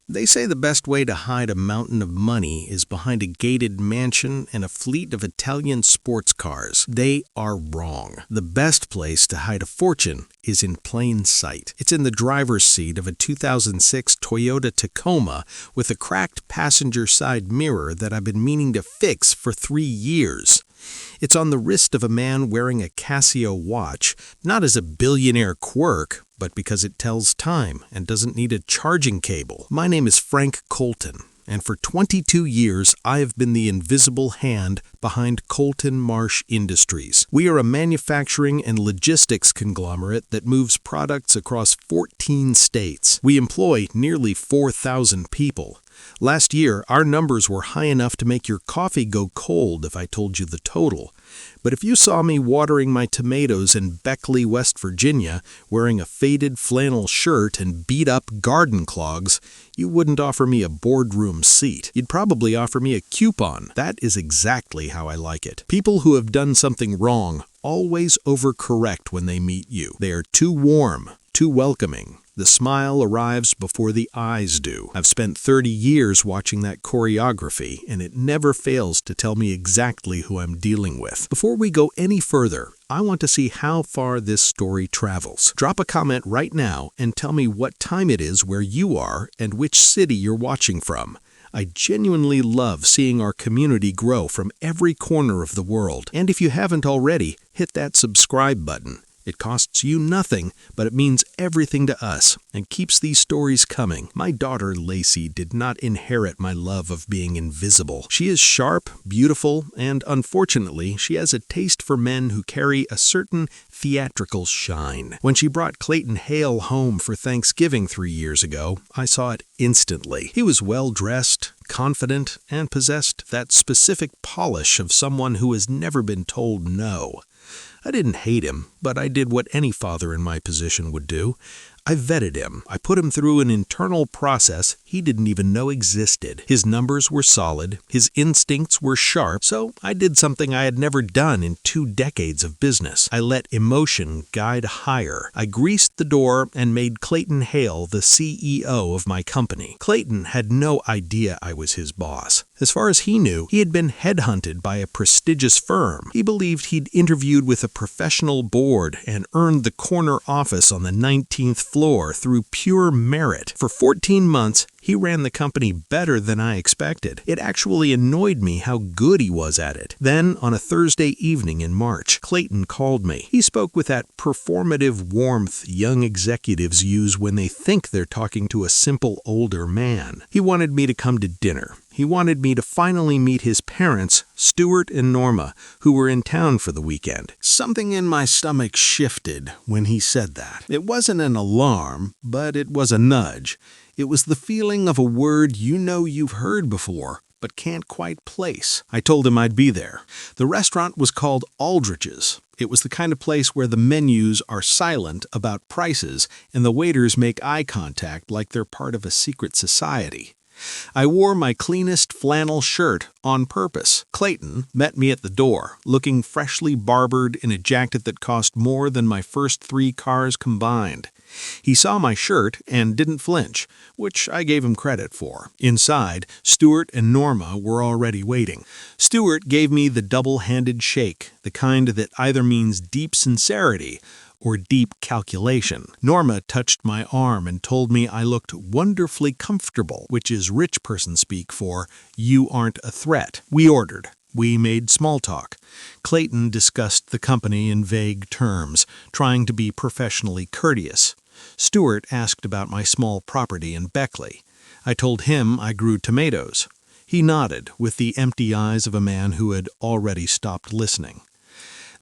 They say the best way to hide a mountain of money is behind a gated mansion and a fleet of Italian sports cars. They are wrong. The best place to hide a fortune is in plain sight. It's in the driver's seat of a 2006 Toyota Tacoma with a cracked passenger side mirror that I've been meaning to fix for 3 years. It's on the wrist of a man wearing a Casio watch, not as a billionaire quirk, but because it tells time and doesn't need a charging cable. My name is Frank Coulton, and for 22 years I have been the invisible hand behind Colton Marsh Industries. We are a manufacturing and logistics conglomerate that moves products across 14 states. We employ nearly 4,000 people. Last year, our numbers were high enough to make your coffee go cold if I told you the total. But if you saw me watering my tomatoes in Beckley, West Virginia, wearing a faded flannel shirt and beat-up garden clogs, you wouldn't offer me a boardroom seat. You'd probably offer me a coupon. That is exactly how I like it. People who have done something wrong always overcorrect when they meet you. They are too warm, too welcoming. The smile arrives before the eyes do. I've spent 30 years watching that choreography, and it never fails to tell me exactly who I'm dealing with. Before we go any further, I want to see how far this story travels. Drop a comment right now and tell me what time it is where you are and which city you're watching from. I genuinely love seeing our community grow from every corner of the world. And if you haven't already, hit that subscribe button. It costs you nothing, but it means everything to us and keeps these stories coming. My daughter Lacey did not inherit my love of being invisible. She is sharp, beautiful, and unfortunately, she has a taste for men who carry a certain theatrical shine. When she brought Clayton Hale home for Thanksgiving 3 years ago, I saw it instantly. He was well-dressed, confident, and possessed that specific polish of someone who has never been told no. I didn't hate him, but I did what any father in my position would do. I vetted him. I put him through an internal process he didn't even know existed. His numbers were solid, his instincts were sharp, so I did something I had never done in 2 decades of business. I let emotion guide hire. I greased the door and made Clayton Hale the CEO of my company. Clayton had no idea I was his boss. As far as he knew, he had been headhunted by a prestigious firm. He believed he'd interviewed with a professional board and earned the corner office on the 19th floor through pure merit. For 14 months, he ran the company better than I expected. It actually annoyed me how good he was at it. Then, on a Thursday evening in March, Clayton called me. He spoke with that performative warmth young executives use when they think they're talking to a simple older man. He wanted me to come to dinner. He wanted me to finally meet his parents, Stuart and Norma, who were in town for the weekend. Something in my stomach shifted when he said that. It wasn't an alarm, but it was a nudge. It was the feeling of a word you know you've heard before, but can't quite place. I told him I'd be there. The restaurant was called Aldrich's. It was the kind of place where the menus are silent about prices and the waiters make eye contact like they're part of a secret society. I wore my cleanest flannel shirt on purpose. Clayton met me at the door, looking freshly barbered in a jacket that cost more than my first 3 cars combined. He saw my shirt and didn't flinch, which I gave him credit for. Inside, Stuart and Norma were already waiting. Stuart gave me the double-handed shake, the kind that either means deep sincerity or deep calculation. Norma touched my arm and told me I looked wonderfully comfortable, which is rich person speak for, you aren't a threat. We ordered. We made small talk. Clayton discussed the company in vague terms, trying to be professionally courteous. Stuart asked about my small property in Beckley. I told him I grew tomatoes. He nodded with the empty eyes of a man who had already stopped listening.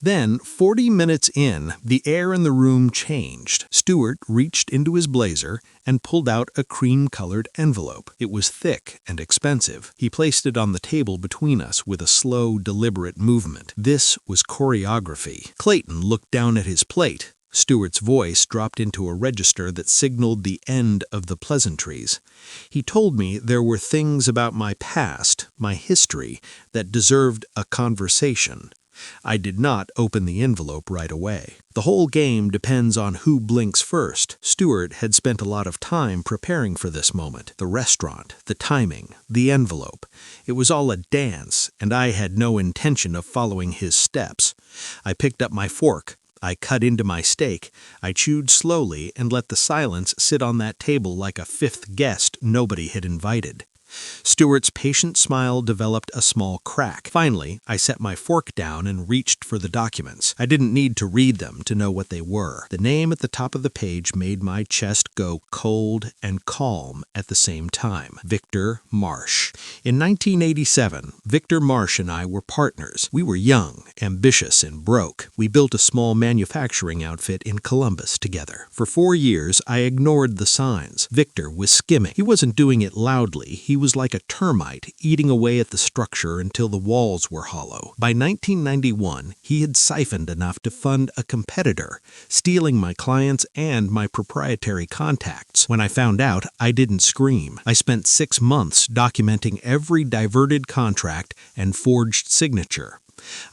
Then, 40 minutes in, the air in the room changed. Stuart reached into his blazer and pulled out a cream-colored envelope. It was thick and expensive. He placed it on the table between us with a slow, deliberate movement. This was choreography. Clayton looked down at his plate. Stuart's voice dropped into a register that signaled the end of the pleasantries. He told me there were things about my past, my history, that deserved a conversation. I did not open the envelope right away. The whole game depends on who blinks first. Stewart had spent a lot of time preparing for this moment. The restaurant, the timing, the envelope. It was all a dance, and I had no intention of following his steps. I picked up my fork. I cut into my steak. I chewed slowly and let the silence sit on that table like a fifth guest nobody had invited. Stewart's patient smile developed a small crack. Finally, I set my fork down and reached for the documents. I didn't need to read them to know what they were. The name at the top of the page made my chest go cold and calm at the same time. Victor Marsh. In 1987, Victor Marsh and I were partners. We were young, ambitious, and broke. We built a small manufacturing outfit in Columbus together. For 4 years, I ignored the signs. Victor was skimming. He wasn't doing it loudly. He was like a termite, eating away at the structure until the walls were hollow. By 1991, he had siphoned enough to fund a competitor, stealing my clients and my proprietary contacts. When I found out, I didn't scream. I spent 6 months documenting every diverted contract and forged signature.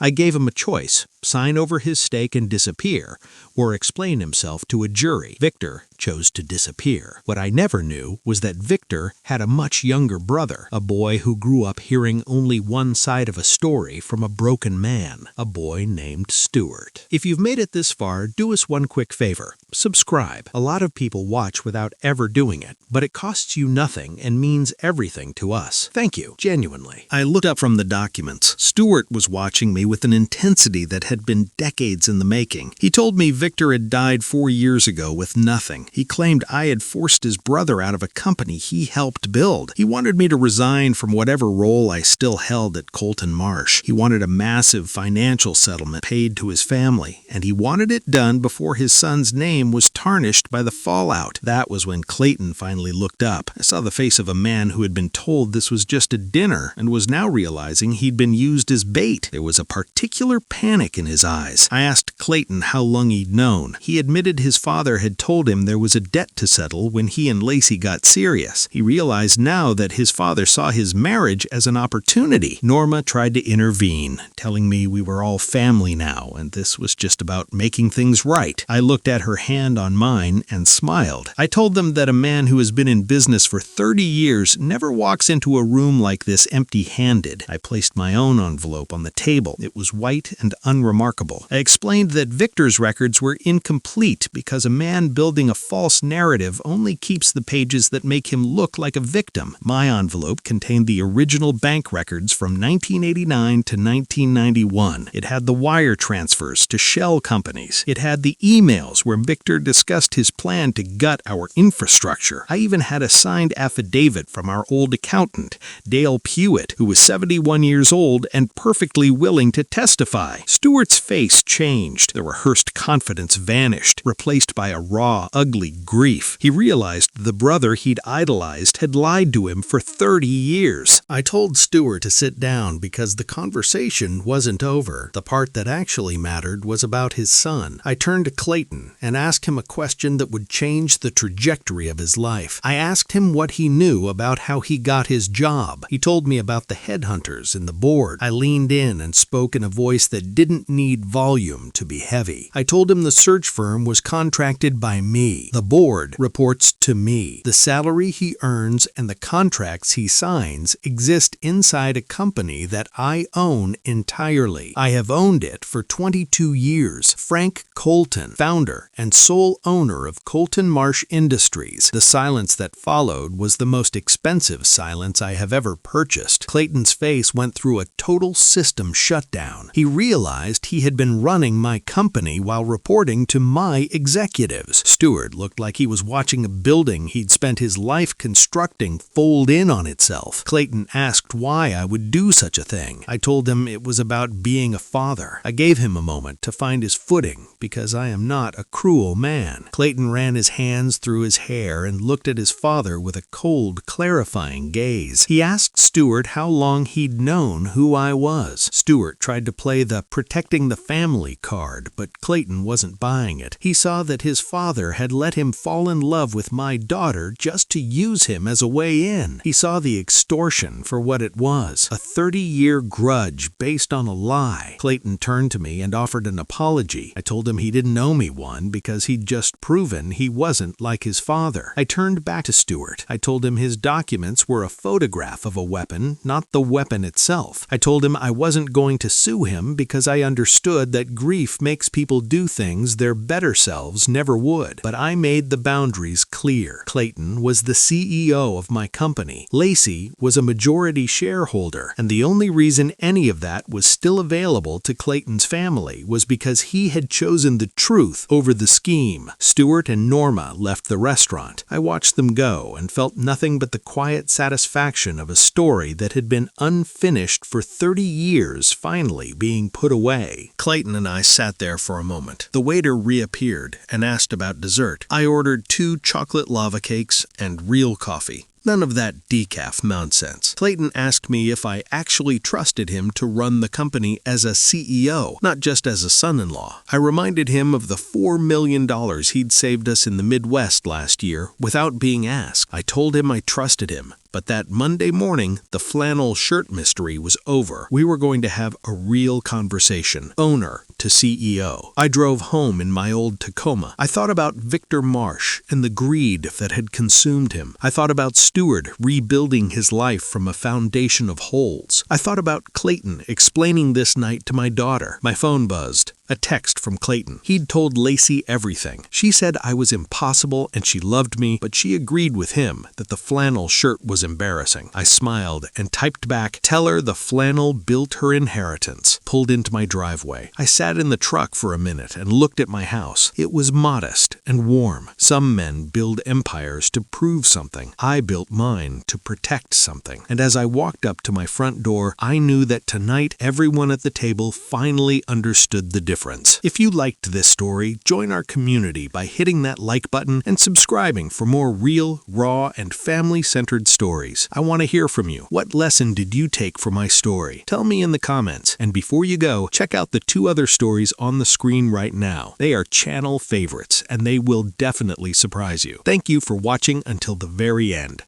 I gave him a choice: sign over his stake and disappear, or explain himself to a jury. Victor chose to disappear. What I never knew was that Victor had a much younger brother, a boy who grew up hearing only one side of a story from a broken man, a boy named Stewart. If you've made it this far, do us one quick favor. Subscribe. A lot of people watch without ever doing it, but it costs you nothing and means everything to us. Thank you, genuinely. I looked up from the documents. Stewart was watching me with an intensity that had been decades in the making. He told me Victor had died 4 years ago with nothing. He claimed I had forced his brother out of a company he helped build. He wanted me to resign from whatever role I still held at Colton Marsh. He wanted a massive financial settlement paid to his family, and he wanted it done before his son's name was tarnished by the fallout. That was when Clayton finally looked up. I saw the face of a man who had been told this was just a dinner and was now realizing he'd been used as bait. There was a particular panic in his eyes. I asked Clayton how long he'd known. He admitted his father had told him there was a debt to settle when he and Lacey got serious. He realized now that his father saw his marriage as an opportunity. Norma tried to intervene, telling me we were all family now, and this was just about making things right. I looked at her hand on mine and smiled. I told them that a man who has been in business for 30 years never walks into a room like this empty-handed. I placed my own envelope on the table. It was white and unremarkable. I explained that Victor's records were incomplete because a man building a false narrative only keeps the pages that make him look like a victim. My envelope contained the original bank records from 1989 to 1991. It had the wire transfers to shell companies. It had the emails where Victor discussed his plan to gut our infrastructure. I even had a signed affidavit from our old accountant, Dale Pewitt, who was 71 years old and perfectly willing to testify. Stewart's face changed. The rehearsed confidence vanished, replaced by a raw, ugly grief. He realized the brother he'd idolized had lied to him for 30 years. I told Stewart to sit down because the conversation wasn't over. The part that actually mattered was about his son. I turned to Clayton and asked him a question that would change the trajectory of his life. I asked him what he knew about how he got his job. He told me about the headhunters and the board. I leaned in and spoke in a voice that didn't need volume to be heavy. I told him the search firm was contracted by me. The board reports to me. The salary he earns and the contracts he signs exist inside a company that I own entirely. I have owned it for 22 years. Frank Coulton, founder and sole owner of Colton Marsh Industries. The silence that followed was the most expensive silence I have ever purchased. Clayton's face went through a total system shutdown. He realized he had been running my company while reporting to my executives. Stewart looked like he was watching a building he'd spent his life constructing fold in on itself. Clayton asked why I would do such a thing. I told him it was about being a father. I gave him a moment to find his footing because I am not a cruel cruel man. Clayton ran his hands through his hair and looked at his father with a cold, clarifying gaze. He asked Stuart how long he'd known who I was. Stuart tried to play the protecting the family card, but Clayton wasn't buying it. He saw that his father had let him fall in love with my daughter just to use him as a way in. He saw the extortion for what it was, a 30-year grudge based on a lie. Clayton turned to me and offered an apology. I told him he didn't owe me one because he'd just proven he wasn't like his father. I turned back to Stuart. I told him his documents were a photograph of a weapon, not the weapon itself. I told him I wasn't going to sue him because I understood that grief makes people do things their better selves never would. But I made the boundaries clear. Clayton was the CEO of my company. Lacey was a majority shareholder, and the only reason any of that was still available to Clayton's family was because he had chosen the truth over the scheme. Stuart and Norma left the restaurant. I watched them go and felt nothing but the quiet satisfaction of a story that had been unfinished for 30 years finally being put away. Clayton and I sat there for a moment. The waiter reappeared and asked about dessert. I ordered 2 chocolate lava cakes and real coffee. None of that decaf nonsense. Clayton asked me if I actually trusted him to run the company as a CEO, not just as a son-in-law. I reminded him of the $4 million he'd saved us in the Midwest last year without being asked. I told him I trusted him. But that Monday morning, the flannel shirt mystery was over. We were going to have a real conversation, owner to CEO. I drove home in my old Tacoma. I thought about Victor Marsh and the greed that had consumed him. I thought about Stuart rebuilding his life from a foundation of holes. I thought about Clayton explaining this night to my daughter. My phone buzzed. A text from Clayton. He'd told Lacey everything. She said I was impossible and she loved me, but she agreed with him that the flannel shirt was embarrassing. I smiled and typed back, "Tell her the flannel built her inheritance." Pulled into my driveway. I sat in the truck for a minute and looked at my house. It was modest and warm. Some men build empires to prove something. I built mine to protect something. And as I walked up to my front door, I knew that tonight everyone at the table finally understood the difference. If you liked this story, join our community by hitting that like button and subscribing for more real, raw, and family-centered stories. I want to hear from you. What lesson did you take from my story? Tell me in the comments. And before you go, check out the 2 other stories on the screen right now. They are channel favorites, and they will definitely surprise you. Thank you for watching until the very end.